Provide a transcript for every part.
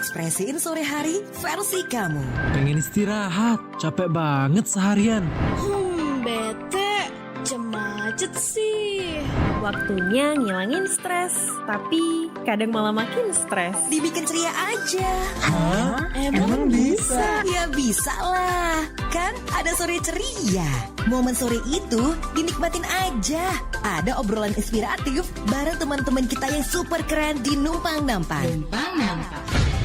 Ekspresiin sore hari versi kamu. Pengen istirahat, capek banget seharian. Bete, macet sih. Waktunya ngilangin stres, tapi kadang malah makin stres. Dibikin ceria aja. Hah? Emang bisa? Ya bisa lah. Kan ada sore ceria. Momen sore itu dinikmatin aja. Ada obrolan inspiratif bareng teman-teman kita yang super keren di Numpang Nampang.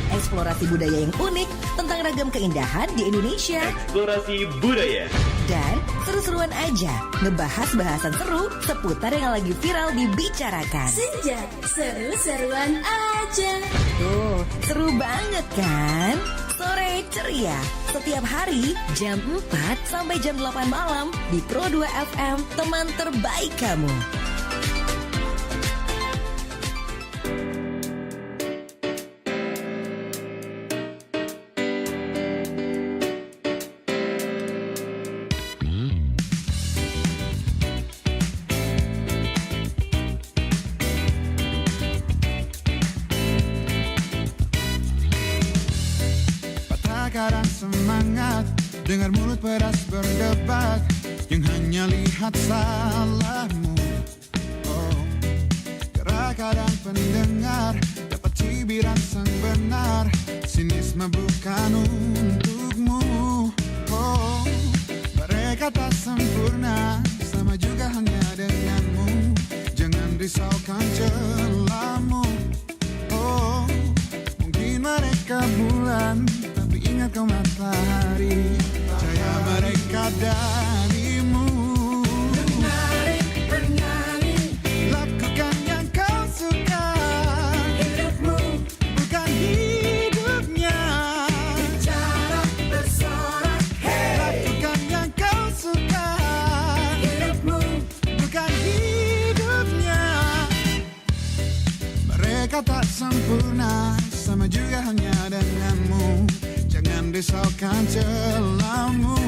Eksplorasi budaya yang unik tentang ragam keindahan di Indonesia. Eksplorasi budaya. Dan seru-seruan aja ngebahas bahasan seru seputar yang lagi viral dibicarakan. Senja, seru-seruan aja. Tuh, seru banget kan? Sore ceria setiap hari jam 4 sampai jam 8 malam di Pro 2 FM, teman terbaik kamu. Kadang semangat dengar mulut pedas berdebat yang hanya lihat salahmu. Oh, kadang pendengar dapat cibiran sang benar, sinisme bukan untukmu. Oh, mereka tak sempurna, sama juga hanya denganmu. Jangan risaukan celahmu. Oh, mungkin mereka bulan, ingat kau matahari, cahaya mereka darimu. Bernyanyi, lakukan yang kau suka. Hidupmu bukan hidupnya. Bicara bersorak, hey. Lakukan yang kau suka. Hidupmu bukan hidupnya. Mereka tak sempurna, sama juga hanya denganmu. Jangan risaukan celahmu.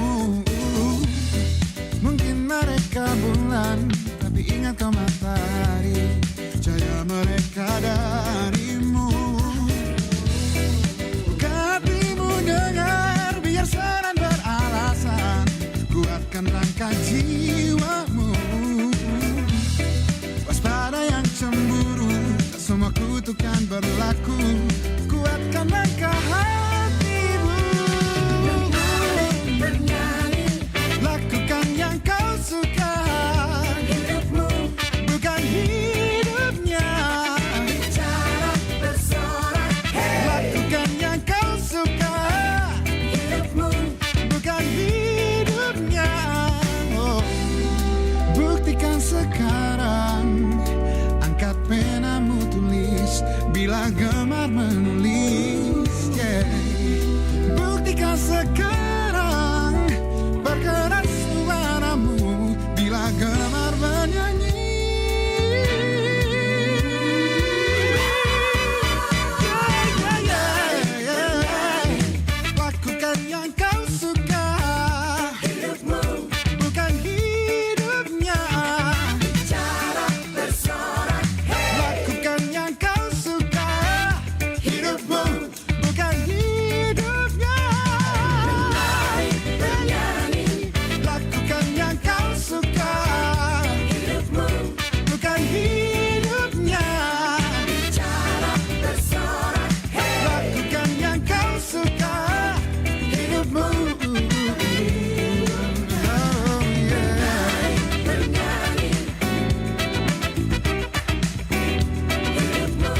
Mungkin mereka bulan, tapi ingat kau matahari, cahaya mereka darimu. Buka hatimu dengar, biar senang beralasan. Kuatkan langkah jiwamu. Waspada yang cemburu, tak semua kutukan berlaku. Kuatkan langkah hatimu. Lakukan yang kau suka. Hidupmu bukan hidupnya. Bicara bersorak, hey. Lakukan yang kau suka. Hidupmu bukan hidupnya. Oh, buktikan sekarang. Angkat penamu, tulis bila gemar menulis, yeah. Buktikan sekarang. Bergerak suaramu bila gemar bernyanyi. Lakukan yang kau suka. Hidupmu bukan hidupnya. Bicara bersorak, hey. Lakukan yang kau suka. Hidupmu bukan hidupnya. Lakukan yang kau suka. Hidupmu bukan hidupnya. Bicara bersorak, hey. Lakukan yang kau suka. Hidupmu, oh, yeah. Bernyanyi. Hidupmu.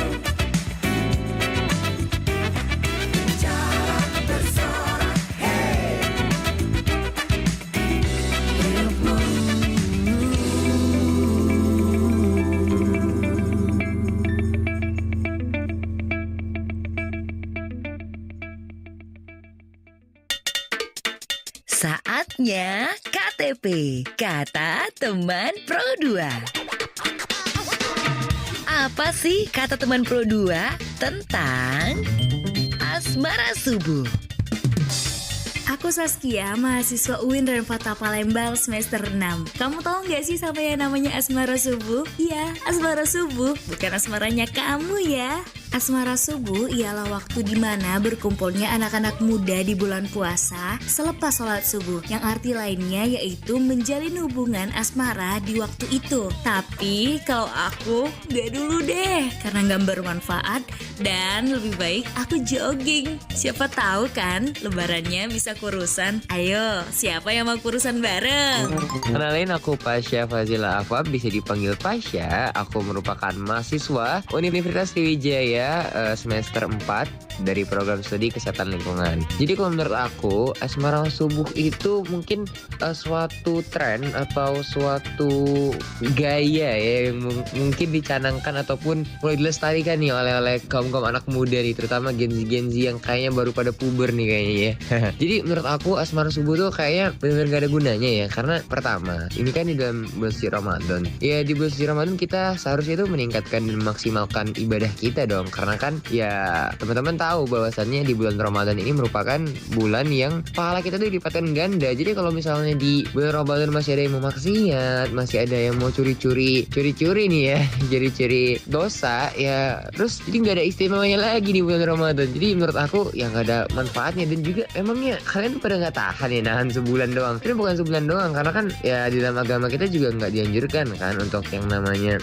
Bicara bersorak, hey. Saatnya KTP, kata teman Pro 2. Apa sih kata teman Pro 2 tentang asmara subuh? Aku Saskia, mahasiswa UIN Renvata Palembang semester 6. Kamu tahu nggak sih sama yang namanya asmara subuh? Iya, asmara subuh, bukan asmaranya kamu ya. Asmara subuh ialah waktu di mana berkumpulnya anak-anak muda di bulan puasa selepas sholat subuh, yang arti lainnya yaitu menjalin hubungan asmara di waktu itu. Tapi kalau aku gak dulu deh, karena gak bermanfaat dan lebih baik aku jogging. Siapa tahu kan lebarannya bisa kurusan. Ayo, siapa yang mau kurusan bareng? Kenalin, aku Pasha Fazila Afab, bisa dipanggil Pasha. Aku merupakan mahasiswa Universitas Sriwijaya semester 4 dari program studi kesehatan lingkungan. Jadi kalau menurut aku, asmara subuh itu mungkin suatu tren atau suatu gaya ya yang mungkin dicanangkan ataupun mulai dilestarikan nih oleh kaum anak muda nih, terutama Gen Z yang kayaknya baru pada puber nih kayaknya ya. Jadi menurut aku asmara subuh tuh kayaknya benar-benar gak ada gunanya ya, karena pertama ini kan di dalam bulan suci Ramadan. Ya di bulan suci Ramadan kita seharusnya itu meningkatkan dan memaksimalkan ibadah kita dong, karena kan ya teman-teman tahu bahwasannya di bulan Ramadan ini merupakan bulan yang pahala kita tuh dipatkan ganda. Jadi kalau misalnya di bulan Ramadan masih ada yang mau maksiat, masih ada yang mau curi-curi nih ya, curi-curi dosa ya, terus jadi nggak ada istimewanya lagi di bulan Ramadan. Jadi menurut aku ya nggak ada manfaatnya. Dan juga emangnya kalian tuh pada nggak tahan ya nahan sebulan doang? Ini bukan sebulan doang, karena kan ya di dalam agama kita juga nggak dianjurkan kan untuk yang namanya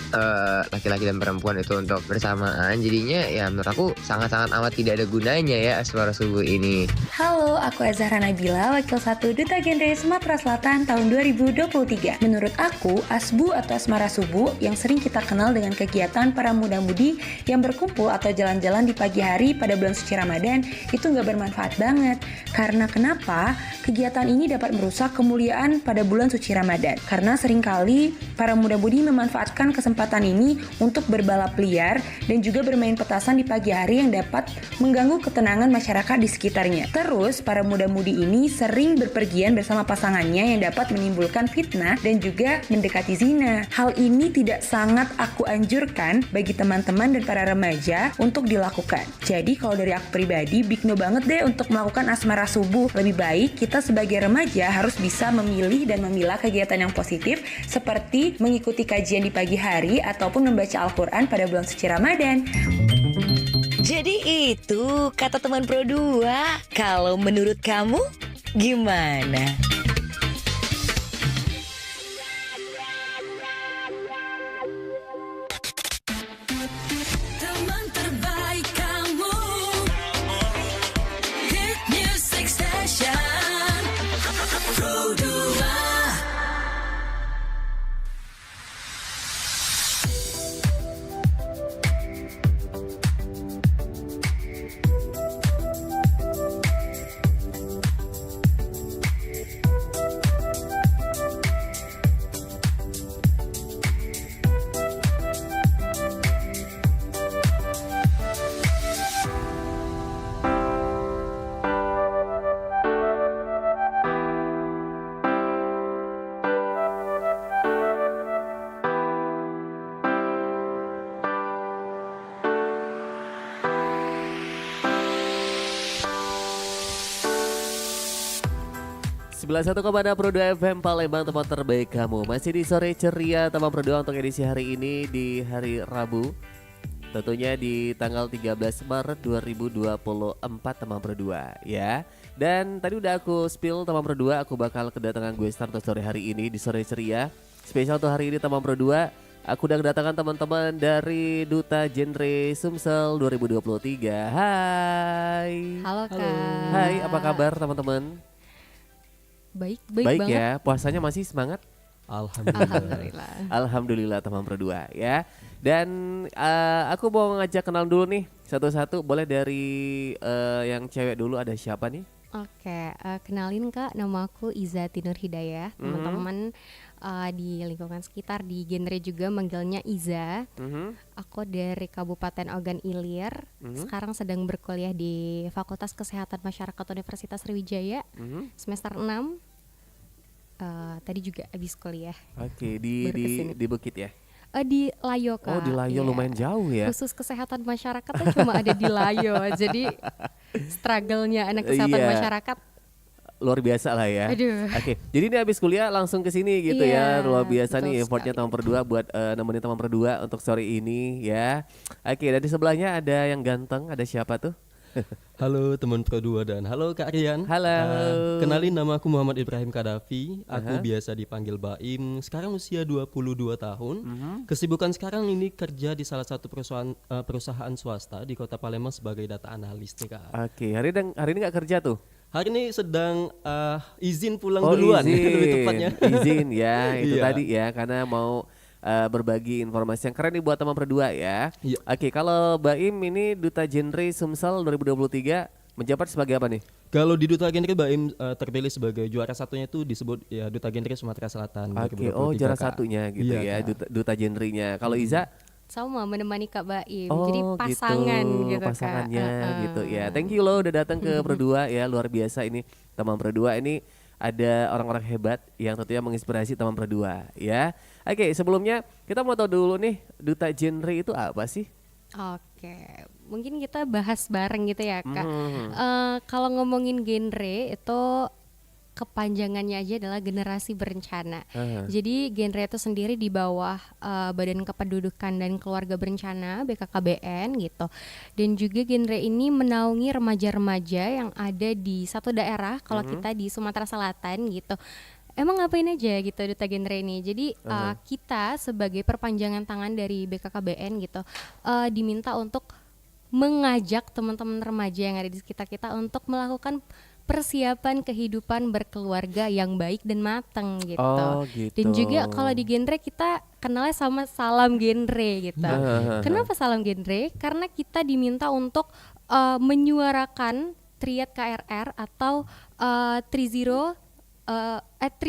laki-laki dan perempuan itu untuk bersamaan. Jadinya ya menurut aku sangat-sangat amat tidak ada gunanya ya asmara subuh ini. Halo, aku Azahra Nabila, Wakil 1 Duta Genre Sumatera Selatan tahun 2023. Menurut aku, asbu atau asmara subuh yang sering kita kenal dengan kegiatan para muda-mudi yang berkumpul atau jalan-jalan di pagi hari pada bulan suci Ramadan itu nggak bermanfaat banget. Karena kenapa? Kegiatan ini dapat merusak kemuliaan pada bulan suci Ramadan. Karena seringkali para muda-mudi memanfaatkan kesempatan ini untuk berbalap liar dan juga bermain petasan di pagi hari yang dapat mengganggu ketenangan masyarakat di sekitarnya. Terus, para muda-mudi ini sering berpergian bersama pasangannya yang dapat menimbulkan fitnah dan juga mendekati zina. Hal ini tidak sangat aku anjurkan bagi teman-teman dan para remaja untuk dilakukan. Jadi, kalau dari aku pribadi, big no banget deh untuk melakukan asmara subuh. Lebih baik kita sebagai remaja harus bisa memilih dan memilah kegiatan yang positif seperti mengikuti kajian di pagi hari ataupun membaca Al-Quran pada bulan suci Ramadan. Jadi itu kata teman Pro 2. Kalau menurut kamu gimana? Teman terbaik kamu, Hit Music Station, Pro 2. Satu Komanda Pro 2 FM Palembang, teman terbaik kamu. Masih di sore ceria teman Pro 2 untuk edisi hari ini di hari Rabu. Tentunya di tanggal 13 Maret 2024 teman Pro 2 ya. Dan tadi udah aku spill teman Pro 2, aku bakal kedatangan gue star untuk sore hari ini di sore ceria. Spesial untuk hari ini teman Pro 2, aku udah kedatangan teman-teman dari Duta Genre Sumsel 2023. Hai. Halo Kak. Hai, apa kabar teman-teman? Baik banget ya, puasanya masih semangat? Alhamdulillah teman Pro 2 ya. Dan aku mau ngajak kenal dulu nih satu-satu. Boleh dari yang cewek dulu, ada siapa nih? Oke, kenalin Kak, nama aku Iza Tinur Hidayah. Teman-teman di lingkungan sekitar di genre juga manggilnya Iza. Aku dari Kabupaten Ogan Ilir. Sekarang sedang berkuliah di Fakultas Kesehatan Masyarakat Universitas Sriwijaya semester 6. Tadi juga habis kuliah. Oke, di Bukit ya? Di Layo Kak. Oh, di Layo lumayan jauh ya. Khusus kesehatan masyarakat tuh cuma ada di Layo. Jadi struggle-nya anak kesehatan masyarakat luar biasa lah ya. Aduh. Oke, jadi ini habis kuliah langsung ke sini gitu ya. Iya, Luar biasa betul nih effortnya sekali. teman berdua buat nemenin teman berdua untuk sore ini ya. Oke, dan di sebelahnya ada yang ganteng, ada siapa tuh? Halo teman Pro 2 dan halo Kak Rian. Halo. Kenalin, nama aku Muhammad Ibrahim Kadafi. Aku Aha. biasa dipanggil Baim. Sekarang usia 22 tahun. Kesibukan sekarang ini kerja di salah satu perusahaan swasta di Kota Palembang sebagai data analis nih Kak. Oke, hari ini nggak kerja tuh? Hari ini sedang izin pulang Oh, duluan izin. lebih tepatnya. Izin ya, itu Iya. tadi ya, karena mau berbagi informasi yang keren nih buat teman berdua ya. Iya. Oke, kalau Baim ini Duta Genre Sumsel 2023 menjabat sebagai apa nih? Kalau di Duta Genre Baim terpilih sebagai juara satunya itu disebut ya Duta Genre Sumatera Selatan. Oke, 2023, oh juara Kak. satunya gitu Iya, ya, Kak. duta genrenya. Kalau Iza? Sama menemani Kak Baim. Oh Jadi pasangan gitu, pasangannya Kak. gitu ya. Thank you loh udah datang ke berdua ya, luar biasa ini teman berdua ini ada orang-orang hebat yang tentunya menginspirasi teman berdua ya. Oke, sebelumnya kita mau tahu dulu nih Duta Genre itu apa sih? Oke, mungkin kita bahas bareng gitu ya Kak. Mhm. Kalau ngomongin genre itu kepanjangannya aja adalah generasi berencana. Jadi genre itu sendiri di bawah Badan Kependudukan dan Keluarga Berencana BKKBN gitu. Dan juga genre ini menaungi remaja-remaja yang ada di satu daerah. Kalau kita di Sumatera Selatan gitu. Emang ngapain aja gitu Duta Genre ini. Jadi kita sebagai perpanjangan tangan dari BKKBN gitu diminta untuk mengajak teman-teman remaja yang ada di sekitar kita untuk melakukan persiapan kehidupan berkeluarga yang baik dan matang gitu. Oh, gitu. Dan juga kalau di genre kita kenalnya sama salam genre gitu. Kenapa salam genre? Karena kita diminta untuk menyuarakan triad KRR atau 3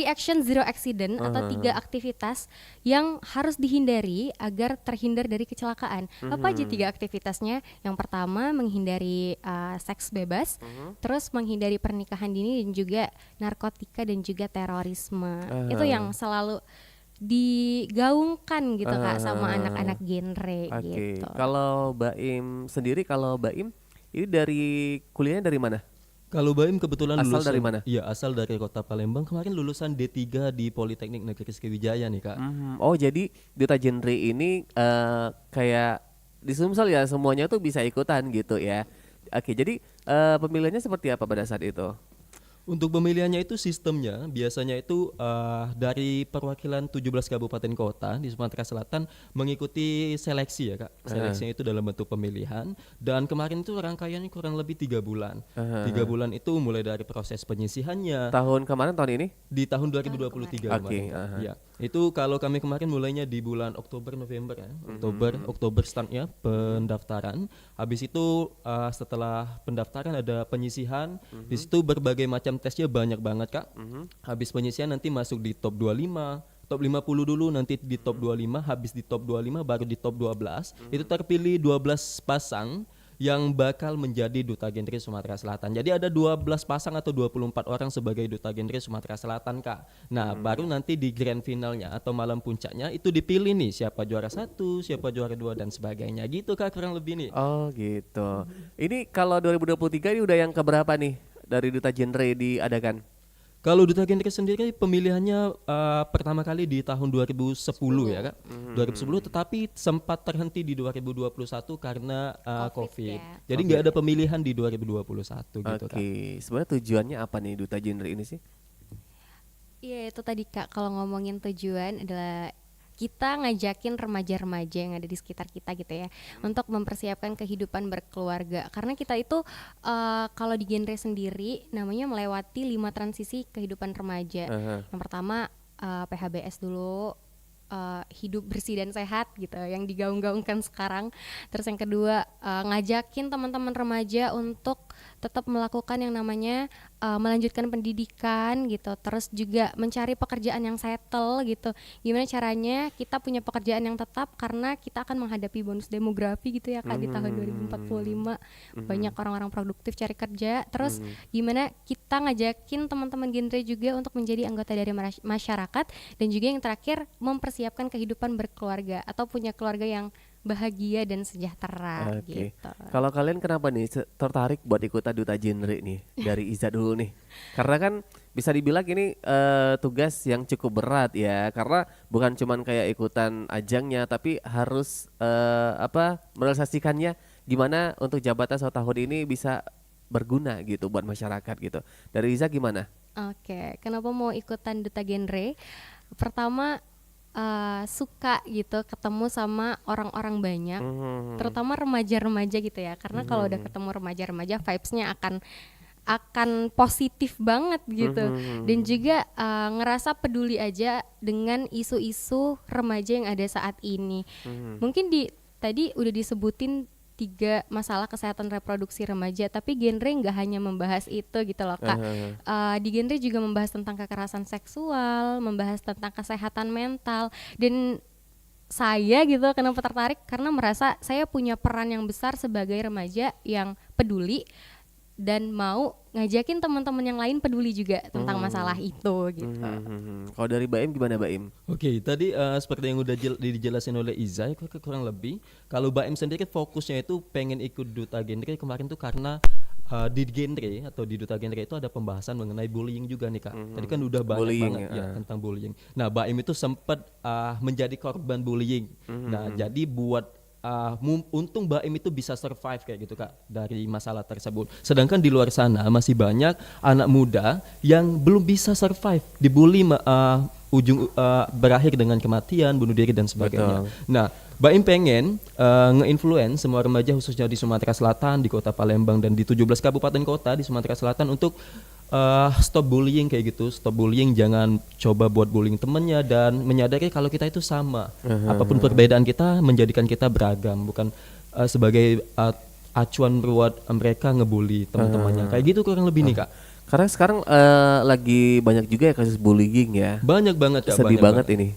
action zero accident atau 3 aktivitas yang harus dihindari agar terhindar dari kecelakaan. Apa aja 3 aktivitasnya? Yang pertama menghindari seks bebas, terus menghindari pernikahan dini dan juga narkotika dan juga terorisme. Itu yang selalu digaungkan gitu Kak sama anak-anak genre Oke. gitu. Kalau Baim sendiri, ini dari kuliahnya dari mana? Kalau Baim kebetulan Asal lulusan, dari mana? Iya, asal dari Kota Palembang. Kemarin lulusan D3 di Politeknik Negeri Sriwijaya nih Kak. Oh, jadi Duta Genre ini kayak di Sumsel ya, semuanya tuh bisa ikutan gitu ya. Oke, jadi pemilihannya seperti apa pada saat itu? Untuk pemilihannya itu sistemnya biasanya itu dari perwakilan 17 kabupaten kota di Sumatera Selatan mengikuti seleksi ya Kak. Seleksinya itu dalam bentuk pemilihan, dan kemarin itu rangkaiannya kurang lebih 3 bulan. 3 bulan itu mulai dari proses penyisihannya. Tahun ini? Di tahun 2023 Oke, kemarin. Ya. Itu kalau kami kemarin mulainya di bulan Oktober November ya. Oktober startnya pendaftaran. Habis itu setelah pendaftaran ada penyisihan. Di situ berbagai macam tesnya banyak banget Kak. Habis penyisihan nanti masuk di top 25, top 50 dulu, nanti di top 25, habis di top 25 baru di top 12. Itu terpilih 12 pasang yang bakal menjadi Duta Genre Sumatera Selatan. Jadi ada 12 pasang atau 24 orang sebagai Duta Genre Sumatera Selatan Kak. Nah baru nanti di grand finalnya atau malam puncaknya itu dipilih nih siapa juara 1, siapa juara 2 dan sebagainya gitu Kak, kurang lebih nih. Oh gitu. Ini kalau 2023 ini udah yang keberapa nih dari Duta Genre diadakan? Kalau Duta Genre sendiri pemilihannya pertama kali di tahun 2010 ya Kak. 2010, tetapi sempat terhenti di 2021 karena COVID. ya. Jadi nggak ada pemilihan di 2021 gitu Kak. Oke, sebenarnya tujuannya apa nih Duta Genre ini sih? Iya itu tadi Kak, kalau ngomongin tujuan adalah kita ngajakin remaja-remaja yang ada di sekitar kita gitu ya untuk mempersiapkan kehidupan berkeluarga, karena kita itu kalau di genre sendiri namanya melewati 5 transisi kehidupan remaja. Yang pertama PHBS dulu, hidup bersih dan sehat gitu yang digaung-gaungkan sekarang. Terus yang kedua ngajakin teman-teman remaja untuk tetap melakukan yang namanya melanjutkan pendidikan gitu, terus juga mencari pekerjaan yang settle gitu. Gimana caranya kita punya pekerjaan yang tetap karena kita akan menghadapi bonus demografi gitu ya Kak di tahun 2045. Banyak orang-orang produktif cari kerja. Terus gimana kita ngajakin teman-teman genre juga untuk menjadi anggota dari masyarakat, dan juga yang terakhir mempersiapkan kehidupan berkeluarga atau punya keluarga yang bahagia dan sejahtera Oke. gitu. Kalau kalian kenapa nih tertarik buat ikutan duta genre nih? Dari Iza dulu nih. Karena kan bisa dibilang ini tugas yang cukup berat ya. Karena bukan cuman kayak ikutan ajangnya, tapi harus merealisasikannya gimana untuk jabatan 1 tahun ini bisa berguna gitu buat masyarakat gitu. Dari Iza gimana? Oke, kenapa mau ikutan duta genre? Pertama suka gitu ketemu sama orang-orang banyak, terutama remaja-remaja gitu ya. Karena kalau udah ketemu remaja-remaja, vibes-nya akan positif banget gitu. Dan juga ngerasa peduli aja dengan isu-isu remaja yang ada saat ini. Mungkin tadi udah disebutin 3 masalah kesehatan reproduksi remaja, tapi genre nggak hanya membahas itu gitu loh Kak. Di genre juga membahas tentang kekerasan seksual, membahas tentang kesehatan mental, dan saya gitu kenapa tertarik karena merasa saya punya peran yang besar sebagai remaja yang peduli dan mau ngajakin teman-teman yang lain peduli juga tentang masalah itu gitu. Kalau dari Baim gimana Baim? Oke, tadi seperti yang udah dijelasin oleh Iza, kurang lebih kalau Baim sendiri fokusnya itu pengen ikut duta genre kemarin tuh karena di genre atau di duta genre itu ada pembahasan mengenai bullying juga nih Kak. Tadi kan udah banyak Bullying, banget ya tentang bullying. Nah, Baim itu sempat menjadi korban bullying. Nah, jadi buat untung Baim itu bisa survive kayak gitu Kak dari masalah tersebut. Sedangkan di luar sana masih banyak anak muda yang belum bisa survive, dibully berakhir dengan kematian, bunuh diri dan sebagainya. Nah, Baim pengen nge-influence semua remaja khususnya di Sumatera Selatan, di Kota Palembang dan di 17 kabupaten kota di Sumatera Selatan untuk stop bullying kayak gitu, stop bullying, jangan coba buat bullying temennya dan menyadari kalau kita itu sama. Apapun perbedaan kita menjadikan kita beragam, bukan sebagai acuan buat mereka ngebully teman-temannya. Kayak gitu kurang lebih nih Kak. Karena sekarang lagi banyak juga ya kasus bullying ya. Banyak banget Kak. Sedih banget ini.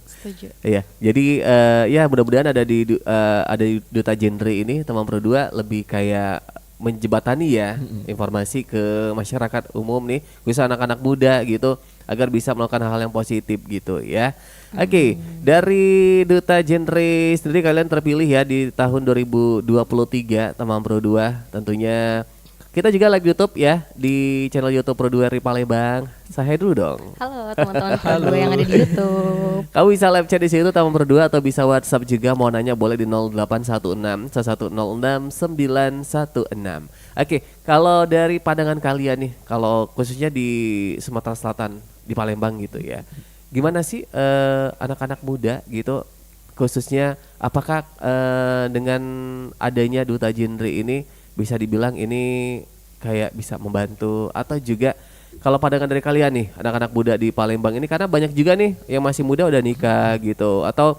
Setuju. Iya, jadi ya mudah-mudahan ada di duta genre ini teman Pro 2 lebih kayak menjebatani ya informasi ke masyarakat umum nih, bisa anak-anak muda gitu agar bisa melakukan hal yang positif gitu ya. Oke, dari duta genre sendiri kalian terpilih ya di tahun 2023 teman Pro 2. Tentunya kita juga live YouTube ya di channel YouTube Pro 2 RI Palembang. Saya dulu dong. Halo teman-teman Pro 2 yang ada di YouTube. Kamu bisa live chat di situ teman Pro 2 atau bisa WhatsApp juga, mau nanya boleh di 0816 1106 916. Oke, kalau dari pandangan kalian nih, kalau khususnya di Sumatera Selatan, di Palembang gitu ya. Gimana sih anak-anak muda gitu, khususnya apakah dengan adanya duta genre ini bisa dibilang ini kayak bisa membantu, atau juga kalau pandangan dari kalian nih anak-anak muda di Palembang ini, karena banyak juga nih yang masih muda udah nikah gitu, atau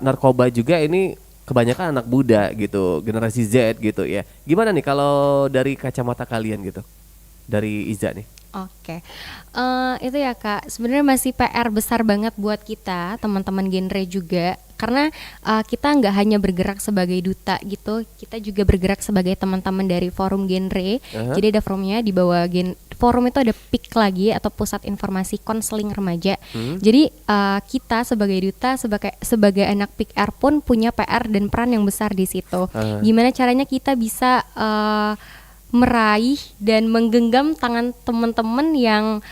narkoba juga ini kebanyakan anak muda gitu, generasi Z gitu ya. Gimana nih kalau dari kacamata kalian gitu, dari Iza nih? Oke, itu ya Kak, sebenarnya masih PR besar banget buat kita teman-teman genre juga, karena kita nggak hanya bergerak sebagai duta gitu, kita juga bergerak sebagai teman-teman dari forum genre. Jadi ada forumnya di bawah forum itu ada PIK lagi atau Pusat Informasi Konseling Remaja. Jadi kita sebagai duta, sebagai anak PIKR pun punya PR dan peran yang besar di situ. Gimana caranya kita bisa meraih dan menggenggam tangan teman-teman yang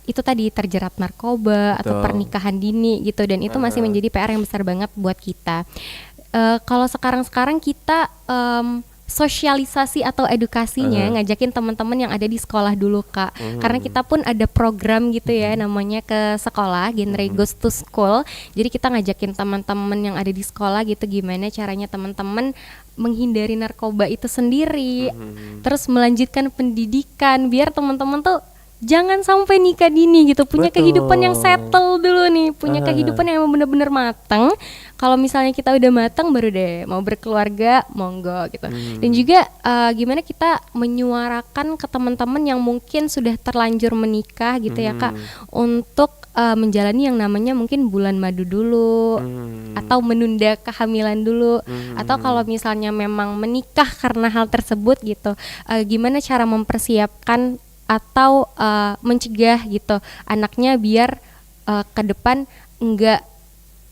itu tadi terjerat narkoba atau pernikahan dini gitu, dan itu masih menjadi PR yang besar banget buat kita. Kalau sekarang kita sosialisasi atau edukasinya ngajakin teman-teman yang ada di sekolah dulu Kak, karena kita pun ada program gitu ya, namanya ke sekolah, genre Goes to School. Jadi kita ngajakin teman-teman yang ada di sekolah gitu, gimana caranya teman-teman menghindari narkoba itu sendiri, terus melanjutkan pendidikan biar teman-teman tuh jangan sampai nikah dini gitu, punya kehidupan yang settle dulu nih, punya kehidupan yang benar-benar matang. Kalau misalnya kita udah matang baru deh mau berkeluarga, monggo gitu. Dan juga gimana kita menyuarakan ke teman-teman yang mungkin sudah terlanjur menikah gitu ya Kak, untuk menjalani yang namanya mungkin bulan madu dulu, atau menunda kehamilan dulu, atau kalau misalnya memang menikah karena hal tersebut gitu, gimana cara mempersiapkan atau mencegah gitu anaknya biar ke depan enggak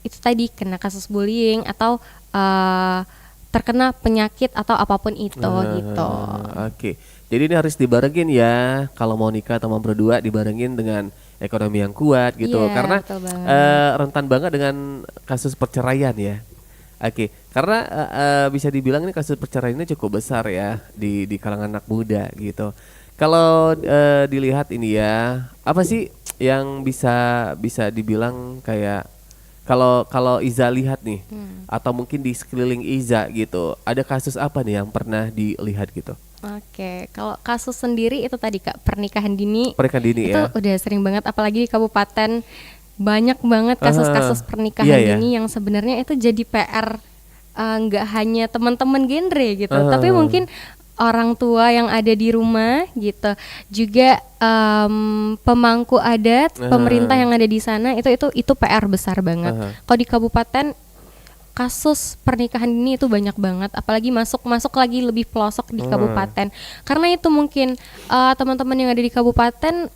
itu tadi kena kasus bullying atau terkena penyakit atau apapun itu gitu. Oke. Jadi ini harus dibarengin ya. Kalau mau nikah atau mau berdua dibarengin dengan ekonomi yang kuat gitu. Iya, Karena betul banget. rentan banget dengan kasus perceraian ya. Oke, karena bisa dibilang ini kasus perceraian ini cukup besar ya di kalangan anak muda gitu. Kalau dilihat ini ya, apa sih yang bisa dibilang kayak kalau Iza lihat nih, atau mungkin di sekeliling Iza gitu, ada kasus apa nih yang pernah dilihat gitu? Oke, kalau kasus sendiri itu tadi Kak, pernikahan dini. Pernikahan dini itu ya. udah sering banget, apalagi di kabupaten banyak banget kasus-kasus pernikahan Iya, dini yang sebenarnya itu jadi PR nggak hanya teman-teman genre gitu, tapi mungkin orang tua yang ada di rumah gitu, juga pemangku adat, pemerintah yang ada di sana itu PR besar banget. Kalau di kabupaten kasus pernikahan dini itu banyak banget, apalagi masuk lagi lebih pelosok di kabupaten. Karena itu mungkin teman-teman yang ada di kabupaten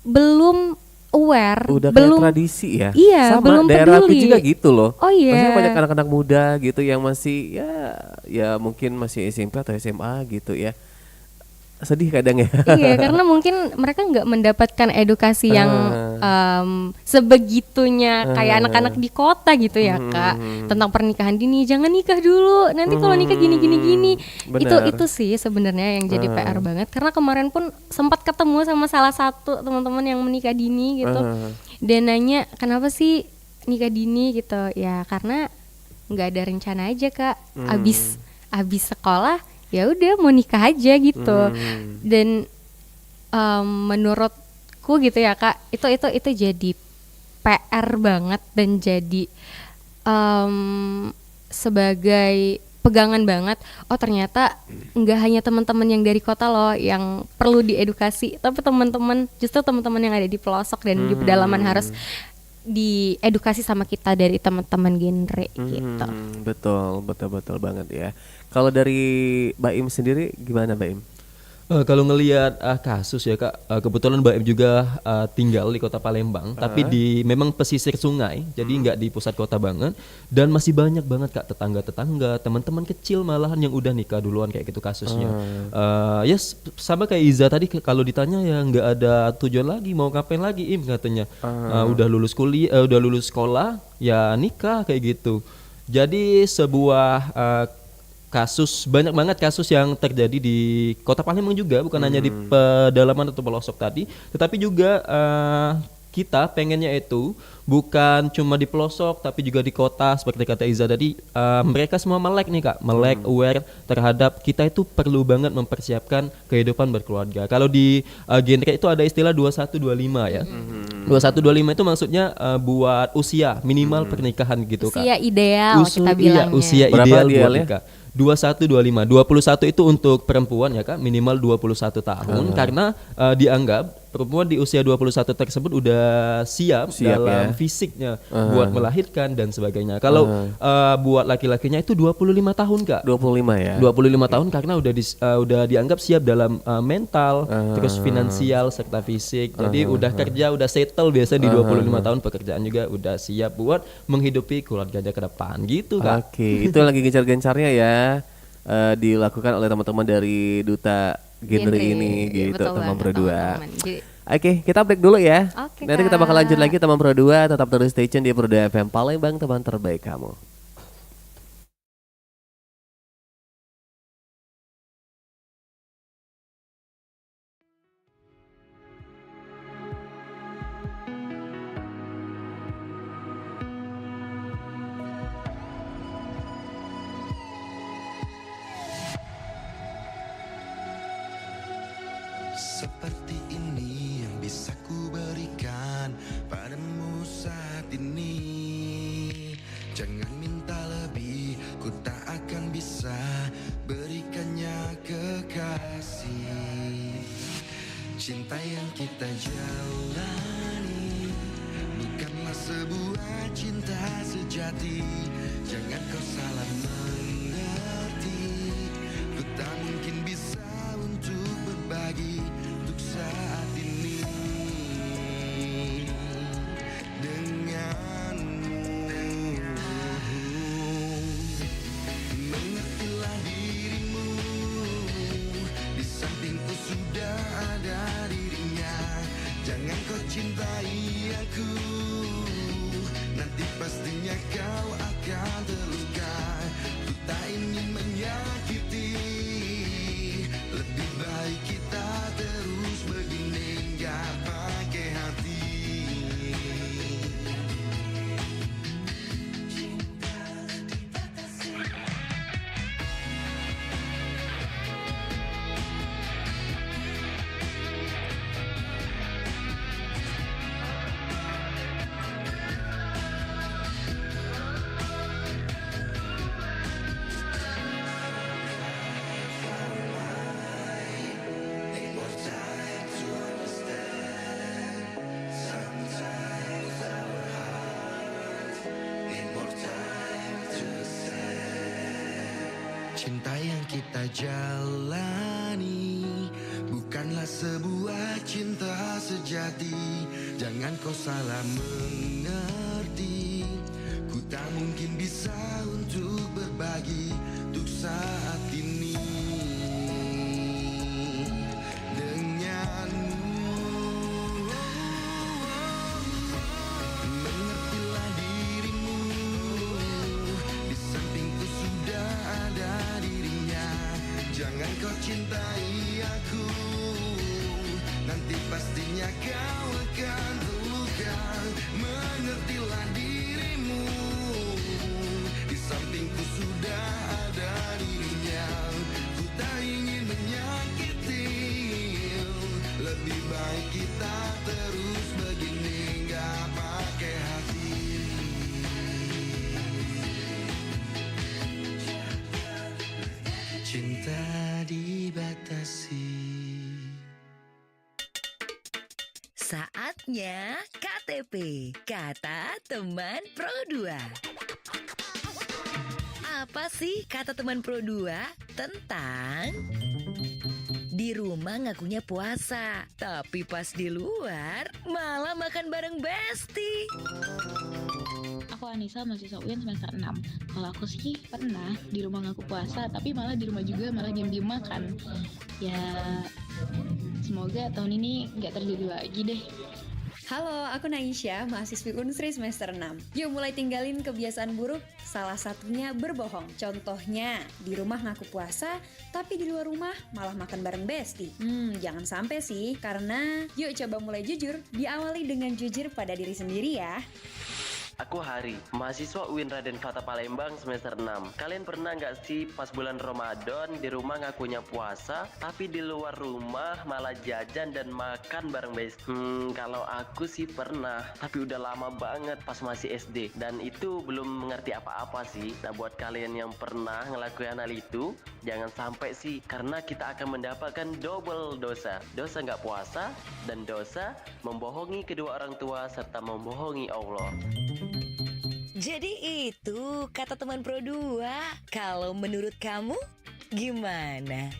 belum aware, Udah belum kayak tradisi ya. Iya, Sama belum daerah aku peduli. juga gitu loh. Oh iya. Maksudnya banyak anak-anak muda gitu yang masih ya mungkin masih SMP atau SMA gitu ya. Sedih kadang ya. Iya, karena mungkin mereka nggak mendapatkan edukasi yang sebegitunya kayak anak-anak di kota gitu ya Kak, tentang pernikahan dini. Jangan nikah dulu, nanti kalau nikah gini. Bener. Itu sih sebenarnya yang jadi PR banget. Karena kemarin pun sempat ketemu sama salah satu teman-teman yang menikah dini gitu, dan nanya kenapa sih nikah dini gitu. Ya karena nggak ada rencana aja Kak. Abis sekolah ya udah mau nikah aja gitu. Dan menurutku gitu ya Kak, itu jadi PR banget dan jadi sebagai pegangan banget. Oh ternyata nggak hanya teman-teman yang dari kota loh yang perlu diedukasi, tapi justru teman-teman yang ada di pelosok dan di pedalaman harus diedukasi sama kita dari teman-teman genre gitu. Betul banget ya. Kalau dari Baim sendiri gimana Baim? Kalau ngelihat kasus ya Kak, kebetulan Mbak Em juga tinggal di kota Palembang, tapi di memang pesisir sungai, jadi nggak di pusat kota banget, dan masih banyak banget Kak tetangga-tetangga, teman-teman kecil malahan yang udah nikah duluan kayak gitu kasusnya. Sama kayak Iza tadi, kalau ditanya ya nggak ada tujuan lagi, mau ngapain lagi Im katanya, udah lulus kuliah, udah lulus sekolah, ya nikah kayak gitu. Jadi sebuah kasus, banyak banget kasus yang terjadi di kota Palembang juga, bukan hanya di pedalaman atau pelosok tadi, tetapi juga kita pengennya itu bukan cuma di pelosok tapi juga di kota seperti kata Iza tadi. Mereka semua melek nih Kak, melek aware terhadap kita itu perlu banget mempersiapkan kehidupan berkeluarga. Kalau di genre itu ada istilah 2125 ya. 2125 itu maksudnya buat usia minimal pernikahan gitu Kak. Usia ideal kita bilangnya. Usia Berapa ideal buat idealnya? nikah. 21-25. 21 itu untuk perempuan ya Kak, minimal 21 tahun karena dianggap perempuan di usia 21 tersebut udah siap dalam ya. fisiknya buat melahirkan dan sebagainya. Kalau buat laki-lakinya itu 25 tahun Kak. 25 ya. 25 tahun karena udah dianggap siap dalam mental, terus finansial serta fisik. Jadi udah kerja, udah settle biasa di 25 tahun, pekerjaan juga udah siap buat menghidupi keluarganya ke depan gitu Kak. Oke, itu lagi gencar-gencarnya ya dilakukan oleh teman-teman dari Duta Genre ini gitu, betul teman banget, berdua. teman-teman. Jadi- Oke, kita break dulu ya. Oke, Nanti kita Kak. bakal lanjut lagi teman berdua, tetap terus stay tune di Berdua FM Palembang, teman terbaik kamu. Seperti ini yang bisa ku berikan padamu saat ini. Jangan minta lebih, ku tak akan bisa berikannya kekasih. Cinta yang kita jalani bukanlah sebuah cinta sejati. Jangan kau salah mengerti, ku tak mungkin bisa untuk berbagi untuk saat ini denganmu. Cinta yang kita jalani bukanlah sebuah cinta sejati. Jangan kau salah mengerti, ku tak mungkin bisa untuk berbagi untuk saat ini denganmu. Mengertilah dirimu, di sampingku sudah ada dirinya. Jangan kau cintai aku, nanti pastinya kau akan terluka. Mengertilah dirimu, di sampingku sudah ada dirinya. Ku tak ingin menyakiti, lebih baik kita terus begini, gak pakai hati. Cinta dibatasi. Saatnya KTP, kata teman Pro 2. Apa sih kata teman Pro 2? Tentang di rumah ngakunya puasa, tapi pas di luar malah makan bareng Besti. Aku Anissa, mahasiswa UIN semester 6. Kalau aku sih pernah di rumah ngaku puasa, tapi malah di rumah juga malah diam-diam makan. Ya, semoga tahun ini nggak terjadi lagi deh. Halo, aku Naisha, mahasiswi Unsri semester 6. Yuk mulai tinggalin kebiasaan buruk, salah satunya berbohong. Contohnya, di rumah ngaku puasa, tapi di luar rumah malah makan bareng Besti. Jangan sampai sih, karena yuk coba mulai jujur, diawali dengan jujur pada diri sendiri ya. Aku Hari, mahasiswa UIN Raden Fata Palembang semester 6. Kalian pernah nggak sih pas bulan Ramadan di rumah ngakunya puasa, tapi di luar rumah malah jajan dan makan bareng Besti? Kalau aku sih pernah, tapi udah lama banget pas masih SD. Dan itu belum mengerti apa-apa sih. Nah buat kalian yang pernah ngelakuin hal itu, jangan sampai sih, karena kita akan mendapatkan double dosa. Dosa nggak puasa, dan dosa membohongi kedua orang tua, serta membohongi Allah. Jadi itu kata teman Pro 2. Kalau menurut kamu gimana?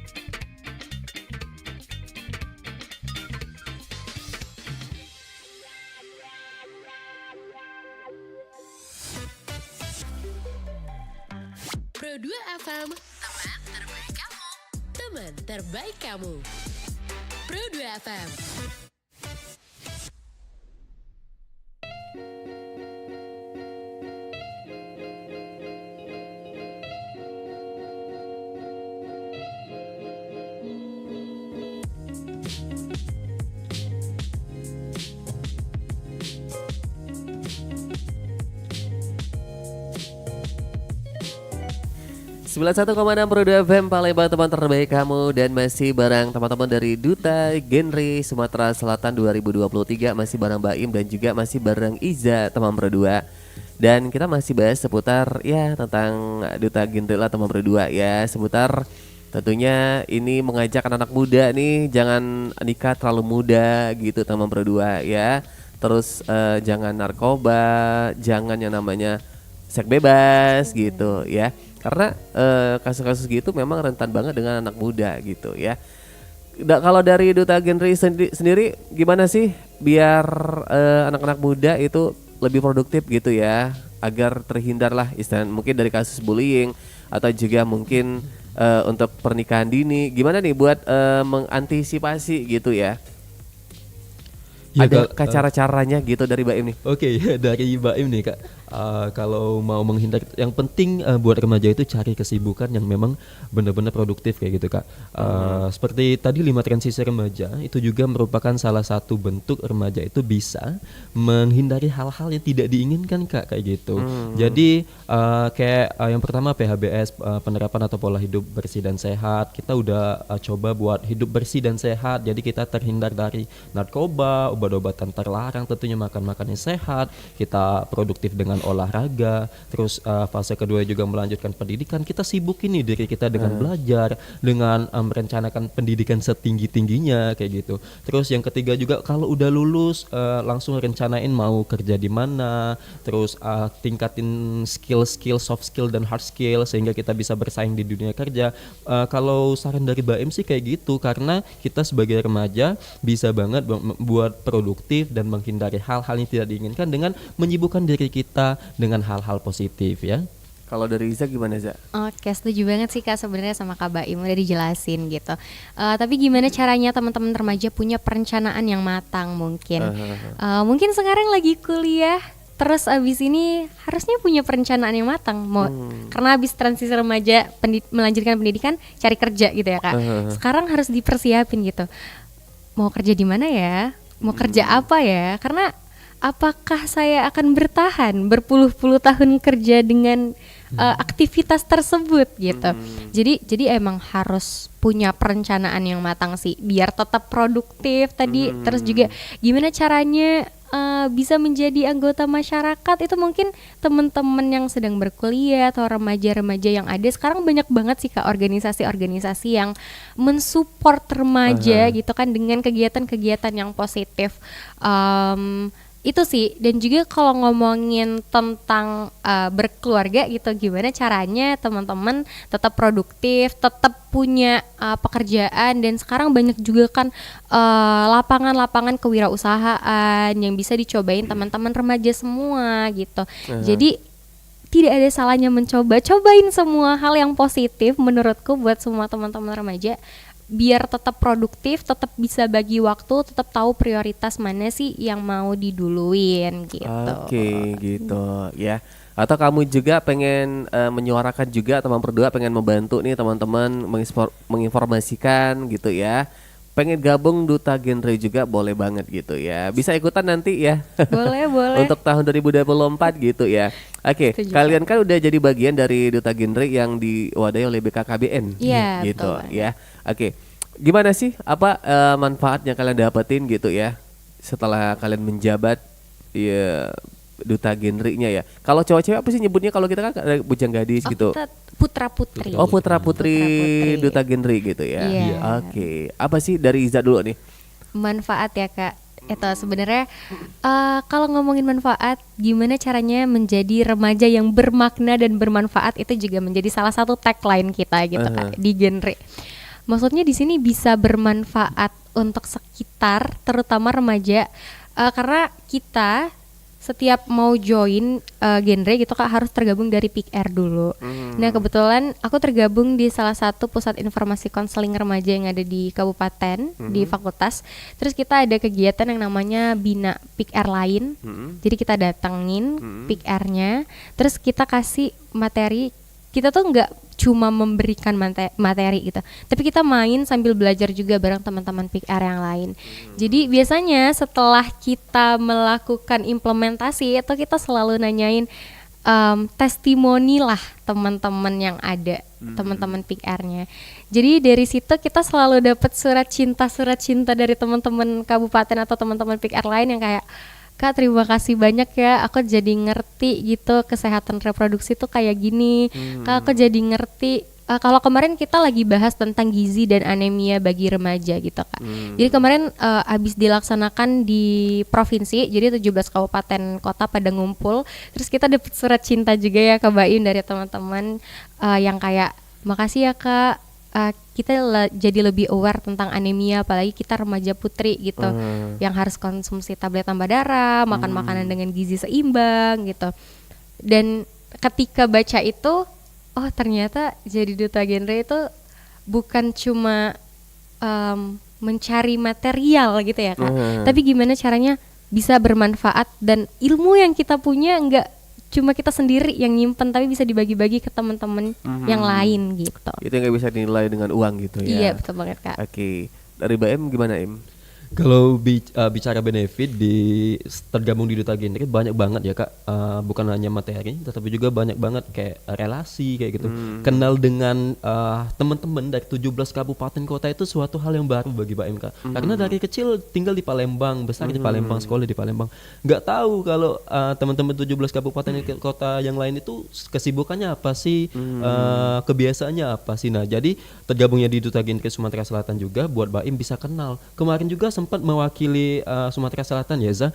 Pro 2 FM, teman terbaik kamu. Teman terbaik kamu. Pro 2 FM. Sembilan 91,6 Pro 2 FM Palembang, teman terbaik kamu. Dan masih bareng teman-teman dari Duta Genre Sumatera Selatan 2023. Masih bareng Baim dan juga masih bareng Iza, teman Pro 2. Dan kita masih bahas seputar ya tentang Duta Genre lah, teman Pro 2 ya. Seputar tentunya ini mengajak anak-anak muda nih, jangan nikah terlalu muda gitu, teman Pro 2 ya. Terus jangan narkoba, jangan yang namanya seks bebas gitu ya. Karena kasus-kasus gitu memang rentan banget dengan anak muda gitu ya. Kalau dari Duta Genre sendiri gimana sih biar anak-anak muda itu lebih produktif gitu ya, agar terhindar lah istilah mungkin dari kasus bullying atau juga mungkin untuk pernikahan dini. Gimana nih buat mengantisipasi gitu ya? Ya, ada cara-caranya gitu dari Baim nih. Oke, dari Baim nih Kak. Kalau mau menghindar, yang penting buat remaja itu cari kesibukan yang memang benar-benar produktif kayak gitu Kak. Seperti tadi 5 transisi remaja itu juga merupakan salah satu bentuk remaja itu bisa menghindari hal-hal yang tidak diinginkan Kak, kayak gitu. Jadi kayak yang pertama PHBS, penerapan atau pola hidup bersih dan sehat. Kita udah coba buat hidup bersih dan sehat. Jadi kita terhindar dari narkoba, obat-obatan terlarang, tentunya makan-makan yang sehat. Kita produktif dengan dengan olahraga, terus fase kedua juga melanjutkan pendidikan. Kita sibuk ini diri kita dengan belajar, dengan merencanakan pendidikan setinggi-tingginya kayak gitu. Terus yang ketiga juga kalau udah lulus langsung rencanain mau kerja di mana, terus tingkatin skill soft skill dan hard skill sehingga kita bisa bersaing di dunia kerja. Kalau saran dari Mbak Em sih kayak gitu, karena kita sebagai remaja bisa banget buat produktif dan menghindari hal-hal yang tidak diinginkan dengan menyibukkan diri kita dengan hal-hal positif ya. Kalau dari Iza gimana, Za? Oke, setuju banget sih Kak sebenarnya sama Kak Baim udah dijelasin gitu. Tapi gimana caranya teman-teman remaja punya perencanaan yang matang mungkin? Mungkin sekarang lagi kuliah, terus abis ini harusnya punya perencanaan yang matang. Karena abis transisi remaja melanjutkan pendidikan, cari kerja gitu ya Kak. Sekarang harus dipersiapin gitu. Mau kerja di mana ya? Mau kerja apa ya? Karena apakah saya akan bertahan berpuluh-puluh tahun kerja dengan aktivitas tersebut gitu. Jadi emang harus punya perencanaan yang matang sih biar tetap produktif tadi. Terus juga gimana caranya bisa menjadi anggota masyarakat. Itu mungkin teman-teman yang sedang berkuliah atau remaja-remaja yang ada sekarang banyak banget sih Kak organisasi-organisasi yang mensupport remaja gitu kan dengan kegiatan-kegiatan yang positif. Itu sih. Dan juga kalau ngomongin tentang berkeluarga gitu, gimana caranya teman-teman tetap produktif, tetap punya pekerjaan. Dan sekarang banyak juga kan lapangan-lapangan kewirausahaan yang bisa dicobain teman-teman remaja semua gitu. Jadi tidak ada salahnya cobain semua hal yang positif menurutku buat semua teman-teman remaja, biar tetap produktif, tetap bisa bagi waktu, tetap tahu prioritas mana sih yang mau diduluin gitu. Oke, gitu ya. Atau kamu juga pengen menyuarakan juga, teman berdua pengen membantu nih teman-teman menginformasikan gitu ya. Pengen gabung Duta Genre juga boleh banget gitu ya. Bisa ikutan nanti ya. Boleh. Untuk tahun 2024 gitu ya. Oke, kalian kan udah jadi bagian dari Duta Genre yang diwadahi oleh BKKBN gitu betul. Ya. Oke. Gimana sih manfaat yang kalian dapetin gitu ya setelah kalian menjabat ya Duta Genre-nya ya. Kalau cowok-cewek apa sih nyebutnya, kalau kita kan ada bujang gadis gitu. Putra-putri. Oh, putra-putri Duta Genre gitu ya. Oke. Apa sih dari Iza dulu nih? Manfaat ya Kak. Itu sebenarnya kalau ngomongin manfaat, gimana caranya menjadi remaja yang bermakna dan bermanfaat, itu juga menjadi salah satu tagline kita gitu Kak di Genre. Maksudnya di sini bisa bermanfaat untuk sekitar, terutama remaja, karena kita setiap mau join Genre gitu Kak harus tergabung dari PIKR dulu. Nah kebetulan aku tergabung di salah satu pusat informasi konseling remaja yang ada di kabupaten, di fakultas. Terus kita ada kegiatan yang namanya Bina PIKR lain. Jadi kita datengin PIKR-nya, terus kita kasih materi. Kita tuh nggak cuma memberikan materi gitu, tapi kita main sambil belajar juga bareng teman-teman PIKR yang lain. Jadi biasanya setelah kita melakukan implementasi itu kita selalu nanyain testimoni lah teman-teman yang ada, teman-teman PIKR-nya. Jadi dari situ kita selalu dapat surat cinta dari teman-teman kabupaten atau teman-teman PIKR lain yang kayak, Kak terima kasih banyak ya, aku jadi ngerti gitu kesehatan reproduksi tuh kayak gini. Kak aku jadi ngerti, kalau kemarin kita lagi bahas tentang gizi dan anemia bagi remaja gitu Kak. Jadi kemarin abis dilaksanakan di provinsi, jadi 17 kabupaten kota pada ngumpul. Terus kita dapat surat cinta juga ya Kak Baim dari teman-teman yang kayak, makasih ya Kak, kita jadi lebih aware tentang anemia, apalagi kita remaja putri gitu yang harus konsumsi tablet tambah darah, makan makanan dengan gizi seimbang gitu. Dan ketika baca itu, oh ternyata jadi Duta Genre itu bukan cuma mencari material gitu ya Kak, tapi gimana caranya bisa bermanfaat dan ilmu yang kita punya enggak cuma kita sendiri yang nyimpen, tapi bisa dibagi-bagi ke teman-teman yang lain gitu. Itu yang gak bisa dinilai dengan uang gitu ya. Iya betul banget Kak. Oke, dari Mbak Em gimana Em? Kalau bicara benefit tergabung di Duta Genre banyak banget ya Kak. Bukan hanya materi, tetapi juga banyak banget kayak relasi kayak gitu. Kenal dengan teman-teman dari 17 kabupaten kota itu suatu hal yang baru bagi Baim Kak. Karena dari kecil tinggal di Palembang, besar di Palembang, sekolah di Palembang. Nggak tahu kalau teman-teman 17 kabupaten kota yang lain itu kesibukannya apa sih, kebiasaannya apa sih. Nah, jadi tergabungnya di Duta Genre Sumatera Selatan juga buat Baim bisa kenal. Kemarin juga sempat mewakili Sumatera Selatan ya Za.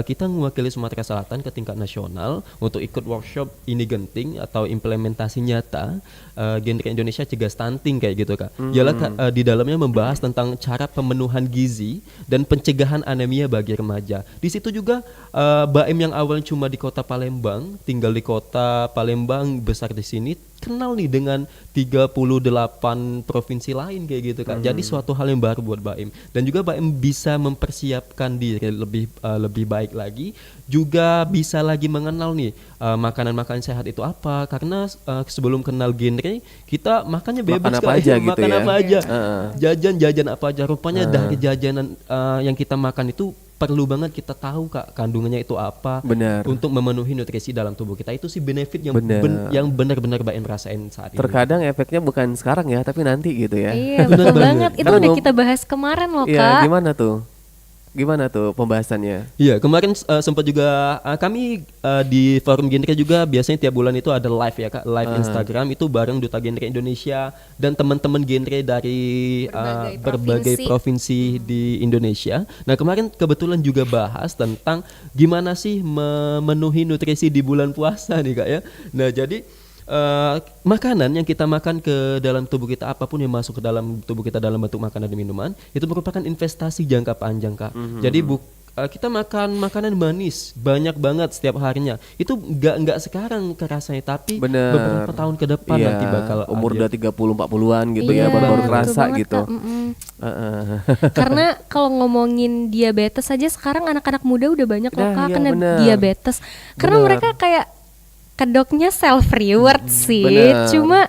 Kita mewakili Sumatera Selatan ke tingkat nasional untuk ikut workshop ini genting atau implementasi nyata genre Indonesia cegah stunting kayak gitu Kak. Ialah di dalamnya membahas tentang cara pemenuhan gizi dan pencegahan anemia bagi remaja. Di situ juga Baim yang awalnya cuma di kota Palembang, tinggal di kota Palembang, besar di sini, kenal nih dengan 38 provinsi lain kayak gitu Kak. Jadi suatu hal yang baru buat Baim, dan juga Baim bisa mempersiapkan diri lebih baik lagi, juga bisa lagi mengenal nih makanan-makanan sehat itu apa, karena sebelum kenal genre kita makannya bebas makan apa aja gitu makan ya. apa aja, jajan apa aja, rupanya dari jajanan yang kita makan itu perlu banget kita tahu Kak kandungannya itu apa. Benar. Untuk memenuhi nutrisi dalam tubuh kita. Itu sih benefit yang yang benar-benar Baim rasain saat ini. Terkadang efeknya bukan sekarang ya, tapi nanti gitu ya. Iya, betul banget. Itu udah kita bahas kemarin loh Kak. Iya, gimana tuh pembahasannya? Iya, kemarin sempat juga kami di forum genre juga biasanya tiap bulan itu ada live ya Kak, live Instagram itu bareng Duta Genre Indonesia dan teman-teman genre dari berbagai provinsi di Indonesia. Nah, kemarin kebetulan juga bahas tentang gimana sih memenuhi nutrisi di bulan puasa nih Kak ya. Nah, jadi makanan yang kita makan ke dalam tubuh kita, apapun yang masuk ke dalam tubuh kita dalam bentuk makanan dan minuman, itu merupakan investasi jangka panjang Kak. Jadi kita makan makanan manis banyak banget setiap harinya, itu nggak sekarang kerasanya, tapi beberapa tahun ke depan nanti bakal umur udah 30-40an gitu iya, ya baru kerasa gitu. Karena kalau ngomongin diabetes aja sekarang anak-anak muda udah banyak loh Kak kena diabetes. Karena mereka kayak kedoknya self reward sih, cuma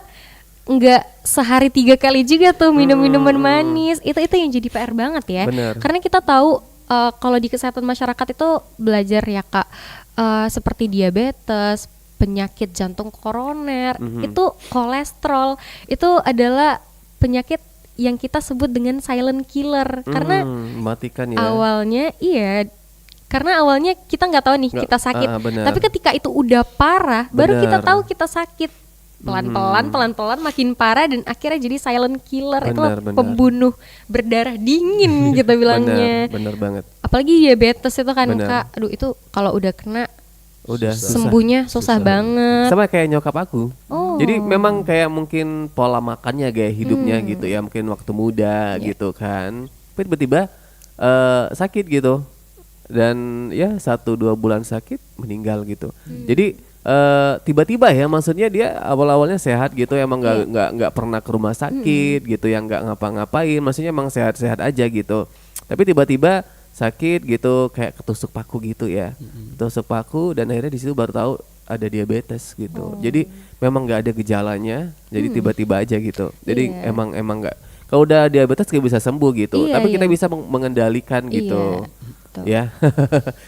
nggak sehari 3 kali juga tuh minum minuman manis. Itu yang jadi PR banget ya. Karena kita tahu kalau di kesehatan masyarakat itu belajar ya Kak, seperti diabetes, penyakit jantung koroner, itu kolesterol, itu adalah penyakit yang kita sebut dengan silent killer. Karena mematikan ya. Karena awalnya kita nggak tahu nih kita sakit, tapi ketika itu udah parah, baru kita tahu kita sakit. Pelan-pelan makin parah dan akhirnya jadi silent killer. Itu pembunuh berdarah dingin kita bilangnya. Bener banget. Apalagi diabetes itu kan Kak, aduh itu kalau udah kena sembuhnya susah banget. Sama kayak nyokap aku. Jadi memang kayak mungkin pola makannya, gaya hidupnya gitu ya, mungkin waktu muda gitu kan, tapi tiba-tiba sakit gitu. Dan ya 1-2 bulan sakit meninggal gitu. Jadi tiba-tiba ya, maksudnya dia awalnya sehat gitu, emang nggak pernah ke rumah sakit gitu, yang nggak ngapa-ngapain, maksudnya emang sehat-sehat aja gitu. Tapi tiba-tiba sakit gitu, kayak ketusuk paku gitu ya, ketusuk paku, dan akhirnya di situ baru tahu ada diabetes gitu. Jadi memang nggak ada gejalanya, jadi tiba-tiba aja gitu. Jadi emang nggak, kalau udah diabetes nggak bisa sembuh gitu, tapi kita bisa mengendalikan gitu. Ya,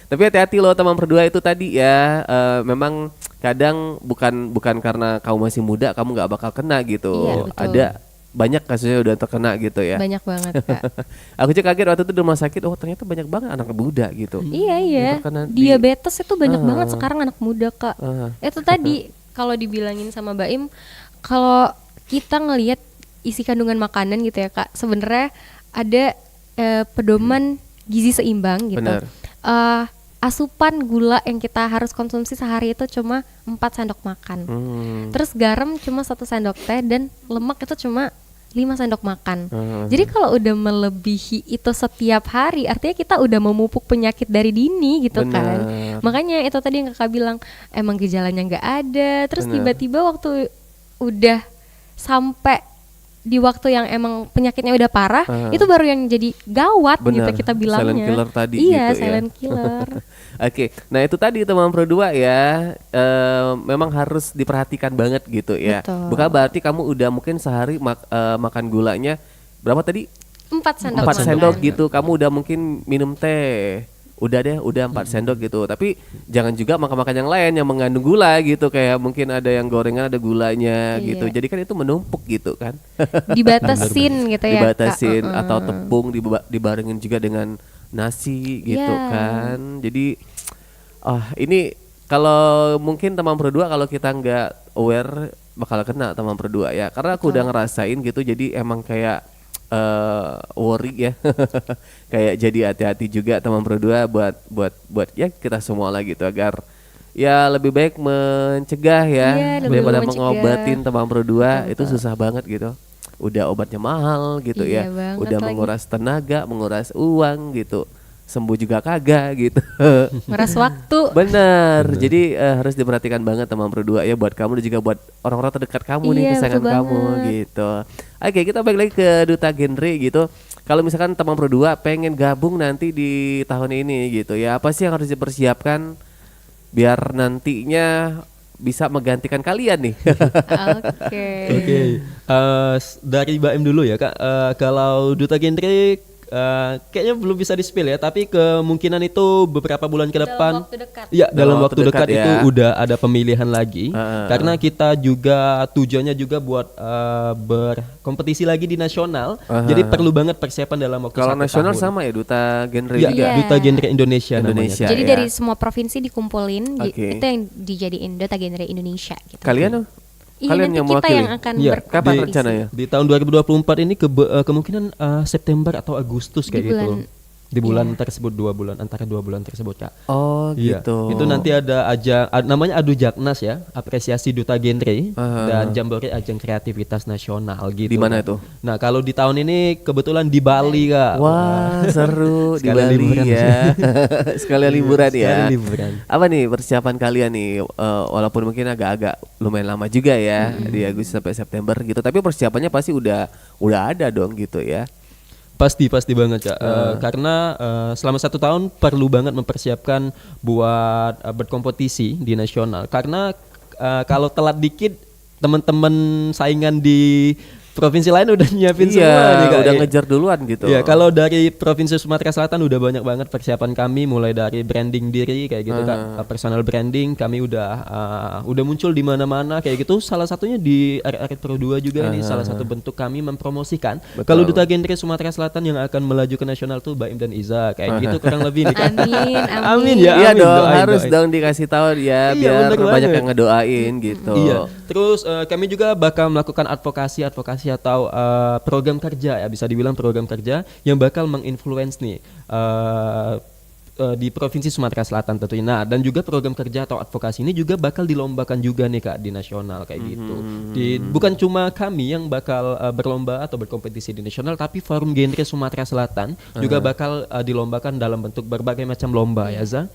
tapi hati-hati loh teman berdua itu tadi ya, memang kadang bukan karena kamu masih muda kamu nggak bakal kena gitu. Ada banyak kasusnya udah terkena gitu ya. Banyak banget Kak. Aku aja kaget waktu itu di rumah sakit, ternyata banyak banget anak muda gitu. Iya. Diabetes itu banyak banget sekarang anak muda Kak. Itu tadi kalau dibilangin sama Baim, kalau kita ngelihat isi kandungan makanan gitu ya Kak, sebenarnya ada pedoman gizi seimbang gitu. Asupan gula yang kita harus konsumsi sehari itu cuma 4 sendok makan. Terus garam cuma 1 sendok teh, dan lemak itu cuma 5 sendok makan. Jadi kalau udah melebihi itu setiap hari, artinya kita udah memupuk penyakit dari dini gitu kan. Makanya itu tadi yang Kakak bilang, emang gejalanya nggak ada, terus tiba-tiba waktu udah sampai di waktu yang emang penyakitnya udah parah, itu baru yang jadi gawat gitu kita bilangnya. Silent killer tadi iya, gitu silent ya. killer. Oke, nah itu tadi teman Pro 2 ya, memang harus diperhatikan banget gitu ya. Betul. Bukan berarti kamu udah mungkin sehari makan gulanya berapa tadi? 4 sendok. 4 sendok makan. gitu. Kamu udah mungkin minum teh. Udah 4 sendok gitu. Tapi jangan juga makan-makan yang lain yang mengandung gula gitu, kayak mungkin ada yang gorengan ada gulanya Iya. gitu. Jadi kan itu menumpuk gitu kan. Dibatasin gitu ya, Kak. Dibatasin atau tepung dibarengin juga dengan nasi gitu Iya. kan. Jadi ini kalau mungkin teman berdua kalau kita nggak aware bakal kena teman berdua ya. Karena aku udah ngerasain gitu, jadi emang kayak worry ya. Kayak jadi hati-hati juga teman berdua buat ya kita semua lah gitu, agar ya lebih baik mencegah ya Iya, lebih daripada mencegah. mengobatin teman berdua. Betul, Itu susah banget gitu. Udah obatnya mahal gitu Iya ya. banget Udah lagi. menguras tenaga, menguras uang gitu. Sembuh juga kagak gitu. Meras waktu. Benar. Jadi harus diperhatikan banget teman berdua ya, buat kamu dan juga buat orang-orang terdekat kamu nih, Iya, kesayangan betul kamu banget. gitu. Oke, kita balik lagi ke Duta Genre gitu. Kalau misalkan teman berdua pengen gabung nanti di tahun ini gitu ya, apa sih yang harus dipersiapkan biar nantinya bisa menggantikan kalian nih? Oke. Oke, dari Mbak M dulu ya Kak. Kalau Duta Genre kayaknya belum bisa di-spill ya, tapi kemungkinan itu beberapa bulan ke depan. waktu dekat. Ya, dalam Dalam waktu waktu dekat dekat itu ya. udah ada pemilihan lagi. Karena kita juga tujuannya juga buat berkompetisi lagi di nasional. Jadi perlu banget persiapan dalam waktu Kalau 1 nasional tahun. sama ya Duta Genre Ya, juga. Duta Genre Indonesia, Indonesia. namanya. Jadi ya. dari semua provinsi dikumpulin, Oke. itu yang dijadiin Duta Genre Indonesia gitu. Kalian tuh? Iya, Kalian nanti yang kita mewakili? yang akan Iya, Kapan berkompetisi. rencananya? Di tahun 2024 ini kemungkinan September atau Agustus kayak Di gitu. bulan- Di bulan iya. tersebut, 2 bulan, antara 2 bulan tersebut Kak. Oh Iya, gitu. itu nanti ada namanya Adu Jaknas ya, apresiasi Duta Genre dan Jambore Ajang Kreativitas Nasional gitu. Di mana Kak. itu? Nah, kalau di tahun ini kebetulan di Bali Kak. Wah, seru di Sekalian Bali liburan. ya. Sekalian liburan ya. Sekalian liburan. Apa nih persiapan kalian nih? Walaupun mungkin agak-agak lumayan lama juga ya, di Agustus sampai September gitu. Tapi persiapannya pasti udah ada dong gitu ya. Pasti banget Kak. Karena selama 1 tahun perlu banget mempersiapkan buat berkompetisi di nasional. Karena kalau telat dikit, teman-teman saingan di provinsi lain udah nyiapin semua nih Kak. udah Ya. ngejar duluan gitu. Ya, kalau dari Provinsi Sumatera Selatan udah banyak banget persiapan kami, mulai dari branding diri kayak gitu Kak, personal branding kami udah muncul di mana-mana kayak gitu. Salah satunya di RRT Pro 2 juga ini salah satu bentuk kami mempromosikan. Kalau Duta Genre Sumatera Selatan yang akan melaju ke nasional tuh Baim dan Iza kayak gitu kurang lebih nih Kak. Amin, Amin ya. Iya amin, dong, doain, harus doain. dong dikasih tahu ya, Iya, biar bener banyak banget. yang ngedoain gitu. Iya. Terus kami juga bakal melakukan advokasi atau program kerja ya, bisa dibilang program kerja yang bakal menginfluence nih di Provinsi Sumatera Selatan tentunya. Nah, dan juga program kerja atau advokasi ini juga bakal dilombakan juga nih Kak di nasional kayak gitu. Bukan cuma kami yang bakal berlomba atau berkompetisi di nasional, tapi Forum Genre Sumatera Selatan juga bakal dilombakan dalam bentuk berbagai macam lomba ya Za.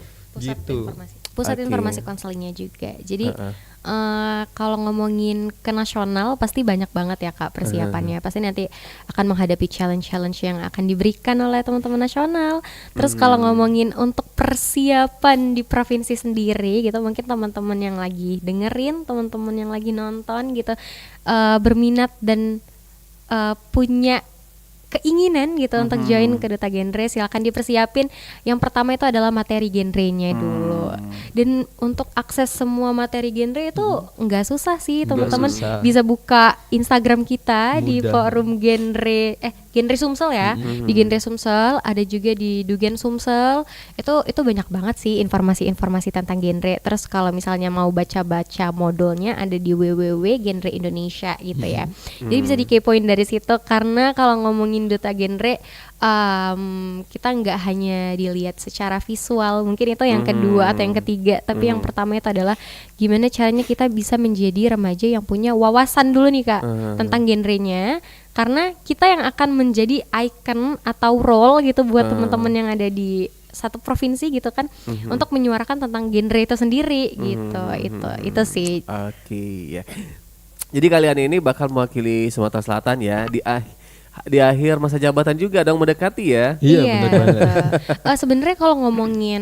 Pusat Oke. informasi konselingnya juga. Jadi kalau ngomongin ke nasional pasti banyak banget ya Kak persiapannya. Pasti nanti akan menghadapi challenge-challenge yang akan diberikan oleh teman-teman nasional. Terus kalau ngomongin untuk persiapan di provinsi sendiri gitu, mungkin teman-teman yang lagi dengerin, teman-teman yang lagi nonton gitu berminat dan punya keinginan gitu untuk join ke Duta Genre, silakan dipersiapin. Yang pertama itu adalah materi genrenya dulu. Dan untuk akses semua materi genre itu nggak susah sih, teman-teman susah. bisa buka Instagram kita di Mudah. forum genre Sumsel ya. Di Genre Sumsel, ada juga di Dugen Sumsel. Itu banyak banget sih informasi-informasi tentang genre. Terus kalau misalnya mau baca-baca modulnya ada di www.genre Indonesia gitu ya. Jadi bisa dikepoin dari situ, karena kalau ngomongin Duta Genre kita nggak hanya dilihat secara visual, mungkin itu yang kedua atau yang ketiga, tapi yang pertama itu adalah gimana caranya kita bisa menjadi remaja yang punya wawasan dulu nih Kak tentang genrenya, karena kita yang akan menjadi icon atau role gitu buat teman-teman yang ada di satu provinsi gitu kan, untuk menyuarakan tentang genre itu sendiri gitu. Itu sih. Oke ya. Jadi kalian ini bakal mewakili Sumatera Selatan ya di akhir masa jabatan juga dong, mendekati ya. Iya, benar banget. Sebenarnya kalau ngomongin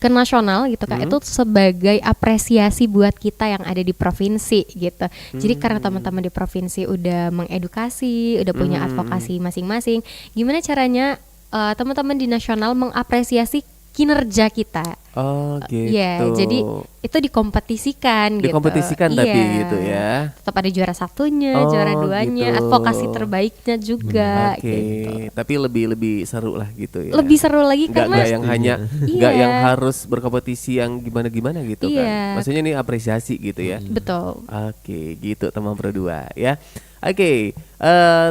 ke nasional gitu Kak, itu sebagai apresiasi buat kita yang ada di provinsi gitu. Jadi karena teman-teman di provinsi udah mengedukasi, udah punya advokasi masing-masing, gimana caranya teman-teman di nasional mengapresiasi kinerja kita. Oh gitu. Iya, jadi itu dikompetisikan gitu. Dikompetisikan tapi gitu ya. Tetap ada juara satunya, juara duanya, gitu. advokasi terbaiknya juga Oke, gitu. tapi lebih seru lah gitu ya. Lebih seru lagi karena nggak yang hanya nggak yang harus berkompetisi yang gimana gitu kan. Maksudnya ini apresiasi gitu ya. Betul. Oke, gitu teman Pro 2 ya. Oke,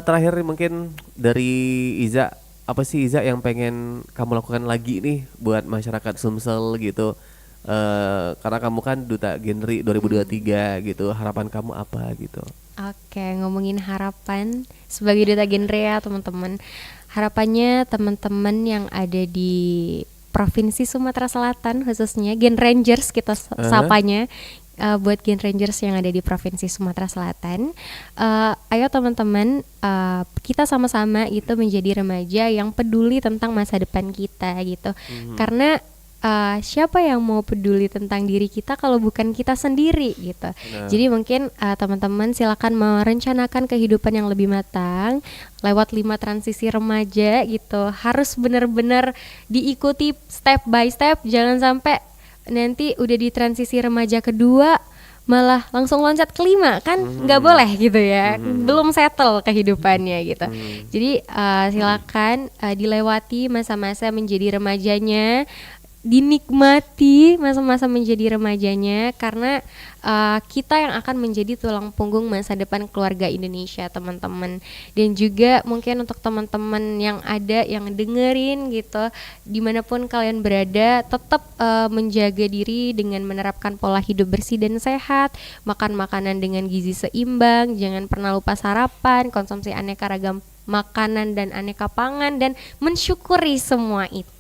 terakhir mungkin dari Iza, apa sih Iza yang pengen kamu lakukan lagi nih buat masyarakat Sumsel gitu? Karena kamu kan duta genre 2023 gitu, harapan kamu apa gitu? Oke, ngomongin harapan sebagai duta genre ya teman-teman. Harapannya teman-teman yang ada di Provinsi Sumatera Selatan khususnya Gen Rangers kita sapanya, buat Gen Rangers yang ada di Provinsi Sumatera Selatan, ayo teman-teman, kita sama-sama itu menjadi remaja yang peduli tentang masa depan kita gitu. Karena siapa yang mau peduli tentang diri kita kalau bukan kita sendiri gitu. Jadi mungkin teman-teman silakan merencanakan kehidupan yang lebih matang lewat 5 transisi remaja gitu. Harus benar-benar diikuti step by step, jangan sampai nanti udah di transisi remaja kedua malah langsung loncat ke 5 kan nggak boleh gitu ya, belum settle kehidupannya gitu. Jadi silakan dilewati masa-masa menjadi remajanya, dinikmati masa-masa menjadi remajanya, karena kita yang akan menjadi tulang punggung masa depan keluarga Indonesia teman-teman. Dan juga mungkin untuk teman-teman yang ada yang dengerin gitu, dimanapun kalian berada, tetap menjaga diri dengan menerapkan pola hidup bersih dan sehat, makan makanan dengan gizi seimbang, jangan pernah lupa sarapan, konsumsi aneka ragam makanan dan aneka pangan, dan mensyukuri semua itu.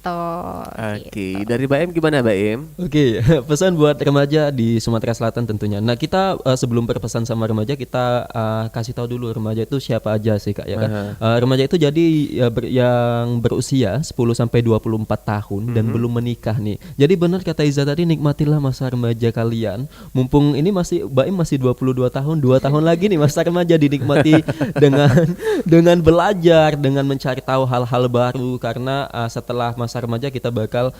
Oke, dari Baim gimana Baim? Oke, pesan buat remaja di Sumatera Selatan tentunya. Nah kita sebelum berpesan sama remaja, kita kasih tahu dulu remaja itu siapa aja sih Kak ya kan. Remaja itu jadi yang berusia 10 sampai 24 tahun dan belum menikah nih. Jadi benar kata Iza tadi, nikmatilah masa remaja kalian. Mumpung ini Baim masih 22 tahun, 2 tahun lagi nih masa remaja, dinikmati dengan belajar, dengan mencari tahu hal-hal baru, karena setelah masa remaja kita bakal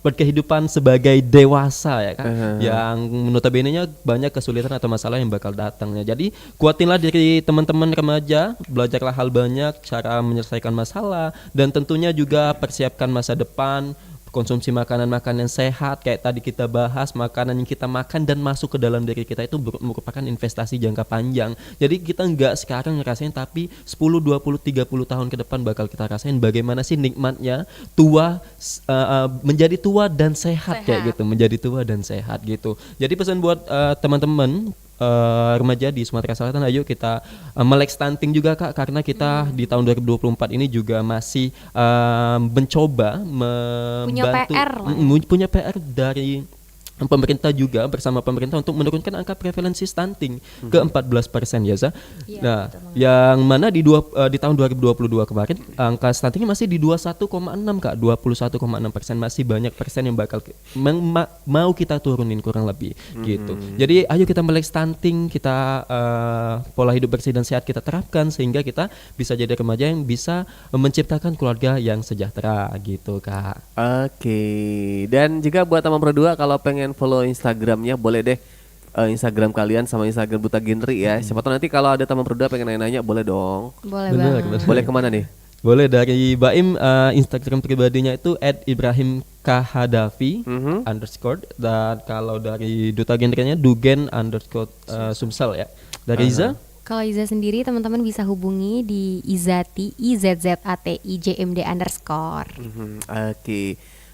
berkehidupan sebagai dewasa ya kan, yang notabene-nya banyak kesulitan atau masalah yang bakal datangnya. Jadi kuatinlah diri teman-teman remaja, belajarlah hal banyak, cara menyelesaikan masalah, dan tentunya juga persiapkan masa depan. Konsumsi makanan-makanan sehat kayak tadi kita bahas, makanan yang kita makan dan masuk ke dalam diri kita itu merupakan investasi jangka panjang. Jadi kita nggak sekarang ngerasain, tapi 10, 20, 30 tahun ke depan bakal kita rasain bagaimana sih nikmatnya tua, menjadi tua dan sehat kayak gitu, menjadi tua dan sehat gitu. Jadi pesan buat teman-teman remaja di Sumatera Selatan, ayo kita melek stunting juga Kak, karena kita di tahun 2024 ini juga masih mencoba punya PR dari pemerintah juga, bersama pemerintah untuk menurunkan angka prevalensi stunting ke 14% ya Za. Nah, yang mana di tahun 2022 kemarin angka stuntingnya masih di 21,6 Kak, 21,6%, masih banyak persen yang bakal mau kita turunin kurang lebih gitu. Jadi ayo kita melek stunting, kita pola hidup bersih dan sehat kita terapkan sehingga kita bisa jadi remaja yang bisa menciptakan keluarga yang sejahtera gitu Kak. Oke, dan juga buat teman Pro 2 kalau pengen follow Instagramnya boleh deh, Instagram kalian sama Instagram Duta Genre ya. Siapa tahu nanti kalau ada teman Pro 2 pengen nanya-nanya, boleh dong. Boleh banget. Boleh kemana nih? Boleh dari Baim, Instagram pribadinya itu @ibrahimkhadafi _ dan kalau dari Duta Genrenya Dugen _ Sumsel ya. Dari Iza? Kalau Iza sendiri teman-teman bisa hubungi di Izati IZZATIJMD _.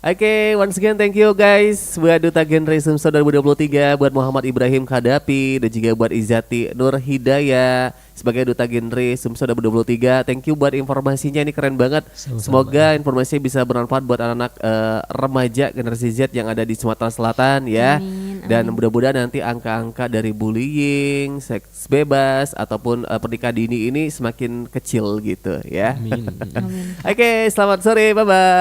Oke, once again thank you guys buat Duta Genre Sumsel 2023, buat Muhammad Ibrahim Khadafi dan juga buat Izati Nur Hidayah sebagai Duta Genre Sumsel 2023. Thank you buat informasinya, ini keren banget. Semoga informasinya bisa bermanfaat buat anak-anak remaja generasi Z yang ada di Sumatera Selatan ya. Dan mudah-mudahan nanti angka-angka dari bullying, seks bebas ataupun pernikahan dini ini semakin kecil gitu ya. Amin. Oke, selamat sore, bye-bye.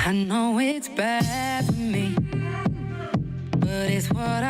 I know it's bad for me, but it's what